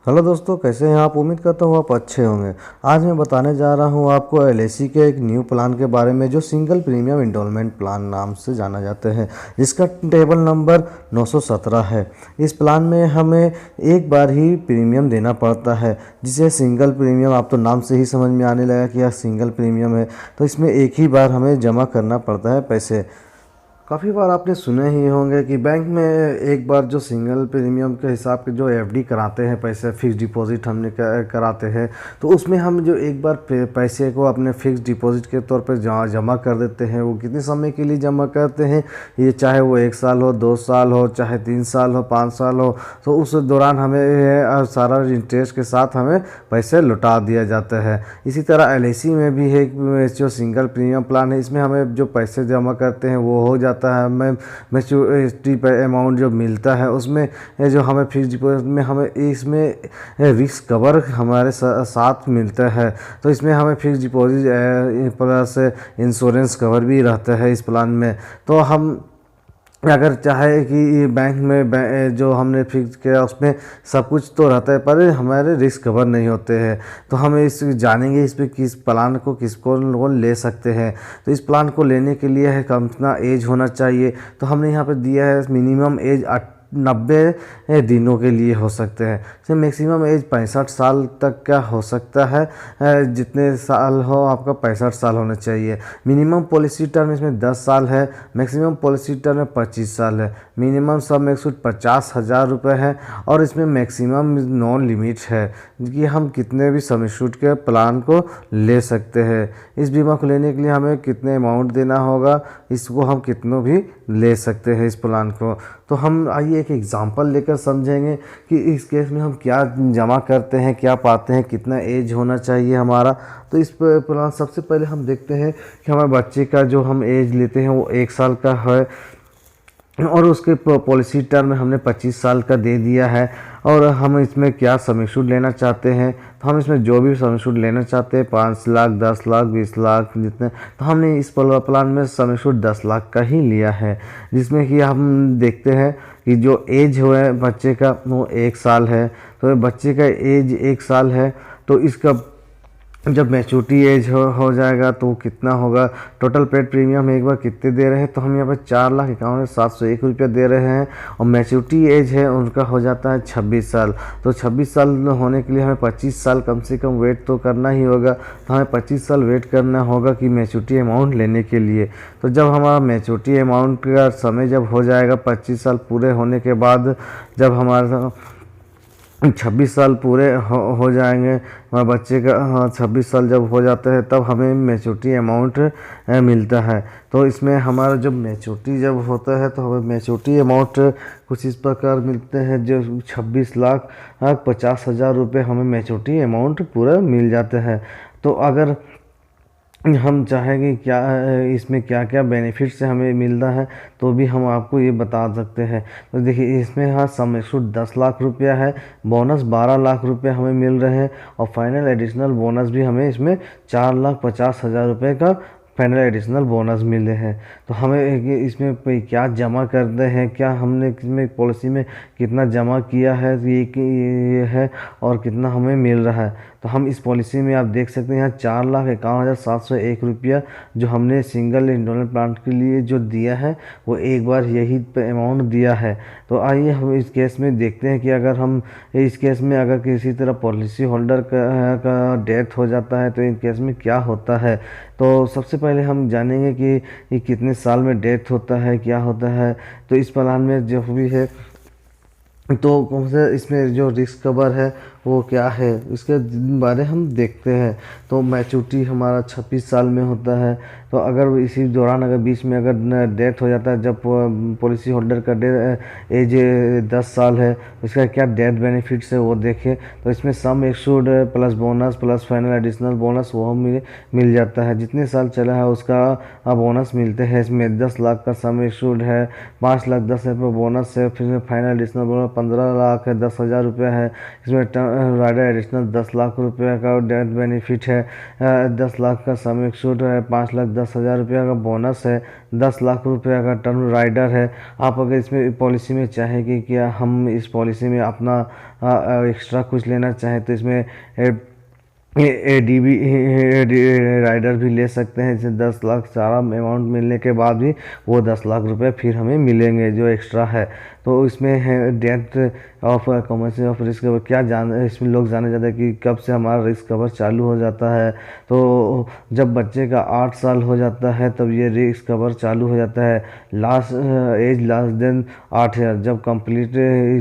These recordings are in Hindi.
हेलो दोस्तों, कैसे हैं आप। उम्मीद करता हूँ आप अच्छे होंगे। आज मैं बताने जा रहा हूँ आपको एलआईसी के एक न्यू प्लान के बारे में जो सिंगल प्रीमियम इंस्टॉलमेंट प्लान नाम से जाना जाता है, जिसका टेबल नंबर 917 है। इस प्लान में हमें एक बार ही प्रीमियम देना पड़ता है, जिसे सिंगल प्रीमियम, आप तो नाम से ही समझ में आने लगा कि यह सिंगल प्रीमियम है। तो इसमें एक ही बार हमें जमा करना पड़ता है पैसे। काफ़ी बार आपने सुने ही होंगे कि बैंक में एक बार जो सिंगल प्रीमियम के हिसाब के जो एफडी कराते हैं, पैसे फिक्स डिपॉजिट हमने कराते हैं, तो उसमें हम जो एक बार पैसे को अपने फिक्स डिपॉजिट के तौर पर जमा कर देते हैं। वो कितने समय के लिए जमा करते हैं, ये चाहे वो 1 साल हो, 2 साल हो, चाहे 3 साल हो, 5 साल हो, तो उस दौरान हमें सारा इंटरेस्ट के साथ हमें पैसे लौटा दिया जाता है। इसी तरह एलआईसी में भी है जो सिंगल प्रीमियम प्लान है, इसमें हमें जो पैसे जमा करते हैं वो हो जाता है। हमें मैच्योरिटी पर अमाउंट जो मिलता है उसमें जो हमें फिक्स डिपॉजिट में हमें इसमें रिस्क कवर हमारे साथ मिलता है। तो इसमें हमें fix deposit plus insurance cover भी रहता है इस प्लान में। तो हम अगर चाहे कि बैंक में जो हमने फिक्स किया उसमें सब कुछ तो रहता है, पर हमारे रिस्क कवर नहीं होते हैं। तो हम इस जानेंगे इस पे किस प्लान को किसको ले सकते हैं। तो इस प्लान को लेने के लिए है कितना एज होना चाहिए, तो हमने यहाँ पे दिया है मिनिमम एज 90 दिनों के लिए हो सकते हैं। से मैक्सिमम एज 65 साल तक का हो सकता है। जितने साल हो आपका 65 साल होना चाहिए। मिनिमम पॉलिसी टर्म इसमें 10 साल है, मैक्सिमम पॉलिसी टर्म में 25 साल है। मिनिमम सब मैक्सूट 50,000 रुपये है और इसमें मैक्सिमम नॉन लिमिट है कि हम कितने भी सम एश्योर्ड के प्लान को ले सकते हैं। इस बीमा को लेने के लिए हमें कितने अमाउंट देना होगा, इसको हम कितनों भी ले सकते हैं इस प्लान को। तो हम आइए एक एग्जांपल लेकर समझेंगे कि इस केस में हम क्या जमा करते हैं, क्या पाते हैं, कितना एज होना चाहिए हमारा। तो इस प्लान सबसे पहले हम देखते हैं कि हमारे बच्चे का जो हम एज लेते हैं वो 1 साल का है और उसके पॉलिसी टर्म में हमने 25 साल का दे दिया है। और हम इसमें क्या सम एश्योर्ड लेना चाहते हैं, तो हम इसमें जो भी सम एश्योर्ड लेना चाहते हैं 5 लाख, 10 लाख, 20 लाख जितने, तो हमने इस प्लान में सम एश्योर्ड 10 लाख का ही लिया है। जिसमें कि हम देखते हैं कि जो एज हुआ है बच्चे का वो 1 साल है। तो बच्चे का एज 1 साल है, तो इसका जब मैच्योरिटी एज हो जाएगा तो कितना होगा। टोटल पेड प्रीमियम एक बार कितने दे रहे हैं, तो हम यहाँ पर 4,51,701 रुपया दे रहे हैं। और मैच्योरिटी एज है उनका हो जाता है 26 साल। तो 26 साल होने के लिए हमें 25 साल कम से कम वेट तो करना ही होगा। तो हमें 25 साल वेट करना होगा कि मैच्योरिटी अमाउंट लेने के लिए। तो जब हमारा मैच्योरिटी अमाउंट का समय जब हो जाएगा 25 साल पूरे होने के बाद, जब हमारा 26 साल पूरे हो जाएंगे, हमारे बच्चे का 26 साल जब हो जाता है तब हमें मैच्योरिटी अमाउंट मिलता है। तो इसमें हमारा जब मैच्योरिटी जब होता है तो हमें मैच्योरिटी अमाउंट कुछ इस प्रकार मिलते हैं, जो 26,50,000 रुपये हमें मैच्योरिटी अमाउंट पूरा मिल जाता है। तो अगर हम चाहेंगे क्या इसमें क्या क्या बेनिफिट से हमें मिलता है, तो भी हम आपको ये बता सकते हैं। तो देखिए इसमें हाँ सम एश्योर्ड 10 लाख रुपया है, बोनस 12 लाख रुपये हमें मिल रहे हैं और फाइनल एडिशनल बोनस भी हमें इसमें 4,50,000 रुपये का फाइनल एडिशनल बोनस मिले हैं। तो हमें इसमें क्या जमा करते हैं, क्या हमने इसमें पॉलिसी में कितना जमा किया है, ये है और कितना हमें मिल रहा है। तो हम इस पॉलिसी में आप देख सकते हैं यहाँ 4,51,701 रुपया जो हमने सिंगल इंस्टॉलमेंट प्लान के लिए जो दिया है वो एक बार यही अमाउंट दिया है। तो आइए हम इस केस में देखते हैं कि अगर हम इस केस में अगर किसी तरह पॉलिसी होल्डर का डेथ हो जाता है तो इस केस में क्या होता है। तो सबसे पहले हम जानेंगे कि ये कितने साल में डेथ होता है, क्या होता है। तो इस प्लान में जो भी है तो कौन से इसमें जो रिस्क कवर है वो क्या है, इसके बारे हम देखते हैं। तो मैच्योरिटी हमारा 26 साल में होता है। तो अगर इसी दौरान अगर बीच में अगर डेथ हो जाता है, जब पॉलिसी होल्डर का एज 10 साल है, इसका क्या डेथ बेनिफिट्स है वो देखें। तो इसमें sum assured plus bonus plus final additional bonus वो मिल जाता है। जितने साल चला है उसका बोनस मिलते हैं। इसमें 10 लाख का सम एश्योर्ड है, 5,10,000 रुपये बोनस है, फिर फाइनल एडिशनल बोनस 15 लाख 10,000 रुपये है। इसमें टर्म राइडर एडिशनल 10 लाख रुपये का डेथ बेनिफिट है, 10 लाख का समिक सूट है, 5,10,000 रुपये का बोनस है, 10 लाख रुपये का टर्म राइडर है। आप अगर इसमें पॉलिसी में चाहें कि क्या हम इस पॉलिसी में अपना एक्स्ट्रा कुछ लेना चाहें तो इसमें ADB राइडर भी ले सकते हैं। जैसे 10 लाख सारा अमाउंट मिलने के बाद भी वो 10 लाख रुपए फिर हमें मिलेंगे जो एक्स्ट्रा है। तो इसमें है death of commercial of risk cover. क्या जान इसमें लोग जाने जाते हैं कि कब से हमारा रिस्क कवर चालू हो जाता है। तो जब बच्चे का 8 साल हो जाता है तब ये रिस्क कवर चालू हो जाता है। लास्ट दिन 8 ईयर जब कंप्लीट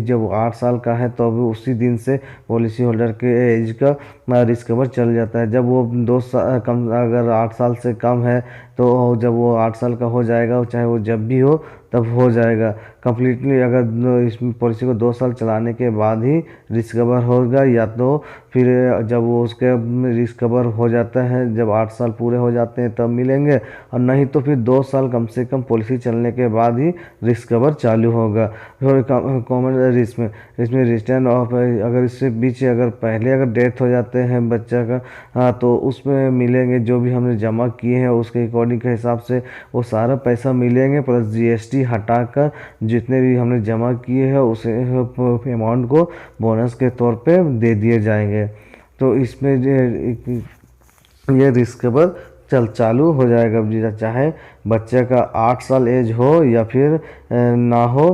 जब 8 साल का है तो अब उसी दिन से पॉलिसी होल्डर के एज का रिस्क कवर चल जाता है। जब वो 2 साल कम अगर 8 साल से कम है तो जब वो 8 साल का हो जाएगा, चाहे वो जब भी हो तब हो जाएगा कम्प्लीटली। अगर इस पॉलिसी को 2 साल चलाने के बाद ही रिस्क कवर होगा, या तो फिर जब वो उसके रिस्क कवर हो जाता है जब 8 साल पूरे हो जाते हैं तब मिलेंगे, और नहीं तो फिर 2 साल कम से कम पॉलिसी चलने के बाद ही रिस्क कवर चालू होगा। फिर कॉमन रिस्क में इसमें रिटर्न ऑफ अगर इससे बीच अगर पहले अगर डेथ हो जाते हैं बच्चा का तो उसमें मिलेंगे जो भी हमने जमा किए हैं उसके अकॉर्डिंग के हिसाब से वो सारा पैसा मिलेंगे, प्लस GST हटाकर जितने भी हमने जमा किए हैं उस अमाउंट को बोनस के तौर पे दे दिए जाएंगे। तो इसमें ये रिस्क कवर चालू हो जाएगा, चाहे बच्चे का 8 साल एज हो या फिर ना हो।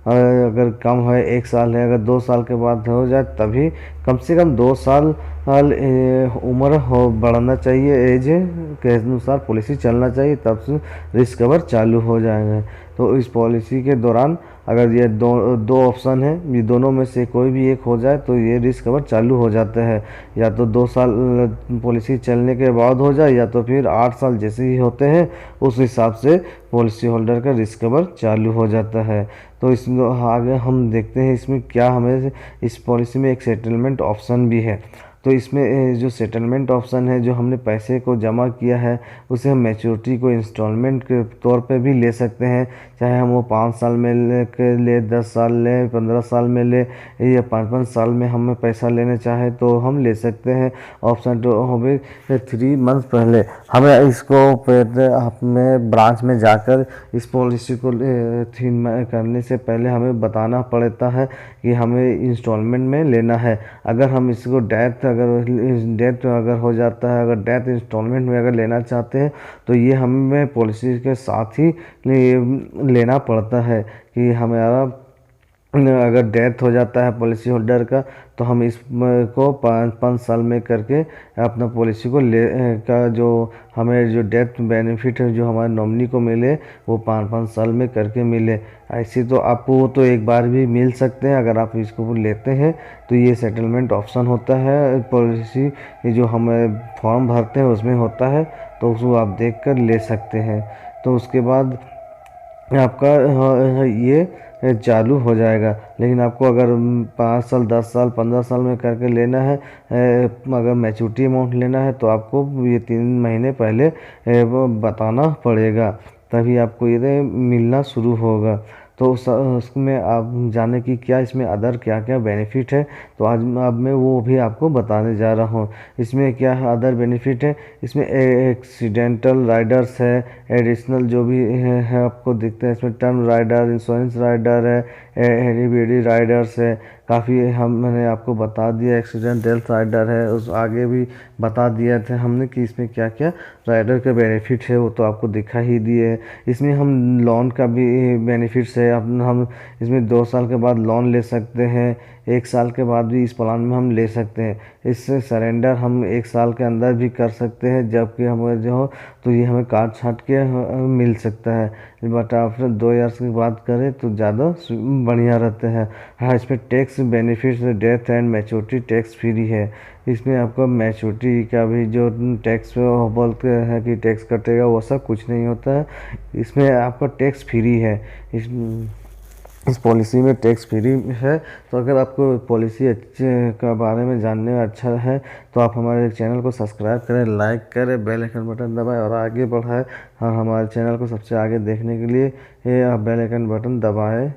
अगर कम है 1 साल है, अगर 2 साल के बाद हो जाए तभी कम से कम 2 साल उम्र हो बढ़ना चाहिए, एज के अनुसार पॉलिसी चलना चाहिए, तब से रिस्क कवर चालू हो जाएगा। तो इस पॉलिसी के दौरान अगर ये दो ऑप्शन है, ये दोनों में से कोई भी एक हो जाए तो ये रिस्क कवर चालू हो जाता है। या तो 2 साल पॉलिसी चलने के बाद हो जाए या तो फिर 8 साल जैसे ही होते हैं उस हिसाब से पॉलिसी होल्डर का रिस्क कवर चालू हो जाता है। तो इस आगे हम देखते हैं इसमें क्या हमें इस पॉलिसी में एक सेटलमेंट ऑप्शन भी है। तो इसमें जो सेटलमेंट ऑप्शन है, जो हमने पैसे को जमा किया है उसे हम मैच्योरिटी को इंस्टॉलमेंट के तौर पे भी ले सकते हैं, चाहे हम वो 5 साल में ले 10 साल ले 15 साल में ले या 5-5 साल में हमें पैसा लेने चाहे तो हम ले सकते हैं। ऑप्शन 2 हमें 3 मंथ पहले हमें इसको अपने ब्रांच में जाकर इस पॉलिसी को करने से पहले हमें बताना पड़ता है कि हमें इंस्टॉलमेंट में लेना है। अगर हम इसको डेथ अगर हो जाता है, अगर डेथ इंस्टॉलमेंट में अगर लेना चाहते हैं तो ये हमें पॉलिसी के साथ ही लेना पड़ता है कि हमारा अगर डेथ हो जाता है पॉलिसी होल्डर का तो हम इसको 5 साल में करके अपना पॉलिसी को का जो हमें जो डेथ बेनिफिट है जो हमारे नॉमिनी को मिले वो 5 साल में करके मिले। ऐसे तो आपको तो एक बार भी मिल सकते हैं अगर आप इसको लेते हैं। तो ये सेटलमेंट ऑप्शन होता है पॉलिसी जो हमें फॉर्म भरते हैं उसमें होता है, तो उसको आप देख कर ले सकते हैं। तो उसके बाद आपका ये चालू हो जाएगा। लेकिन आपको अगर 5 साल 10 साल 15 साल में करके लेना है, अगर मैच्योरिटी अमाउंट लेना है तो आपको ये 3 महीने पहले बताना पड़ेगा, तभी आपको ये मिलना शुरू होगा। तो उसमें आप जाने की क्या इसमें अदर क्या क्या बेनिफिट है, तो आज अब मैं वो भी आपको बताने जा रहा हूँ। इसमें क्या है अदर बेनिफिट है, इसमें एक्सीडेंटल राइडर्स है, एडिशनल जो भी है आपको दिखते हैं इसमें टर्म राइडर, इंश्योरेंस राइडर है, हेवी राइडर्स है, काफ़ी मैंने आपको बता दिया। एक्सीडेंट डेथ राइडर है, उस आगे भी बता दिया थे हमने कि इसमें क्या क्या राइडर के बेनिफिट है, वो तो आपको दिखा ही दिए है। इसमें हम लोन का भी बेनिफिट्स है, हम इसमें 2 साल के बाद लोन ले सकते हैं, 1 साल के बाद भी इस प्लान में हम ले सकते हैं। इससे सरेंडर हम 1 साल के अंदर भी कर सकते हैं, जबकि हमें जो हो तो ये हमें काट छाट के मिल सकता है, बट आफ्टर 2 ईयर्स की बात करें तो ज़्यादा बढ़िया रहते हैं। हाँ, इसमें tax benefits death and maturity tax free है। इसमें आपको मैच्योरिटी का भी जो टैक्स बोलते हैं कि टैक्स कटेगा वो सब कुछ नहीं होता है, इसमें आपका टैक्स फ्री है। इस पॉलिसी में टैक्स फ्री है। तो अगर आपको पॉलिसी अच्छे का बारे में जानने में अच्छा है तो आप हमारे चैनल को सब्सक्राइब करें, लाइक करें, बेल आइकन बटन दबाएं और आगे बढ़ाएं। और हमारे चैनल को सबसे आगे देखने के लिए ये बेल आइकन बटन दबाएं।